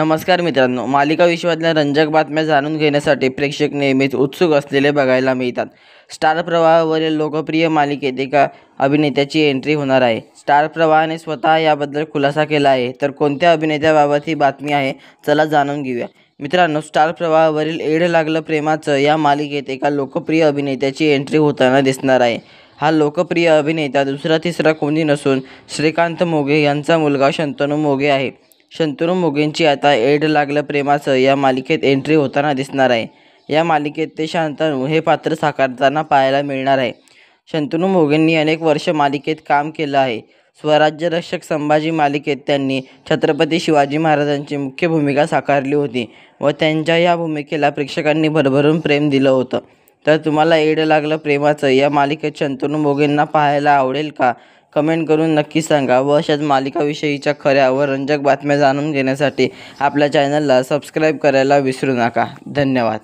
नमस्कार मित्रांनो, मालिका विश्वातल्या रंजक बातम्या जाणून घेण्यासाठी प्रेक्षक नेहमीच उत्सुक असलेले बघायला मिळतात. स्टार प्रवाहावरील लोकप्रिय मालिकेत एका अभिनेत्याची एंट्री होणार आहे. स्टार प्रवाहाने स्वतः याबद्दल खुलासा केला आहे. तर कोणत्या अभिनेत्याबाबत ही बातमी आहे, चला जाणून घेऊया. मित्रांनो, स्टार प्रवाहावरील येड लागलं प्रेमाचं या मालिकेत एका लोकप्रिय अभिनेत्याची एंट्री होताना दिसणार आहे. हा लोकप्रिय अभिनेता दुसरा तिसरा कोणी नसून श्रीकांत मोघे यांचा मुलगा शंतनू मोघे आहे. शंतनू मोघेंची आता येड लागलं प्रेमाचं या मालिकेत एंट्री होताना दिसणार आहे. या मालिकेत ते शंतनू हे पात्र साकारताना पाहायला मिळणार आहे. शंतनू मोघेंनी अनेक वर्ष मालिकेत काम केलं आहे. स्वराज्य रक्षक संभाजी मालिकेत त्यांनी छत्रपती शिवाजी महाराजांची मुख्य भूमिका साकारली होती व त्यांच्या या भूमिकेला प्रेक्षकांनी भरभरून प्रेम दिलं होतं. तर तुम्हाला येड लागलं प्रेमाचं या मालिकेत शंतनू मोघेंना पाहायला आवडेल का? कमेंट करून नक्की सांगा. व अशाच मालिकाविषयीच्या खऱ्या व रंजक बातम्या जाणून घेण्यासाठी आपल्या चॅनलला सबस्क्राईब करायला विसरू नका. धन्यवाद.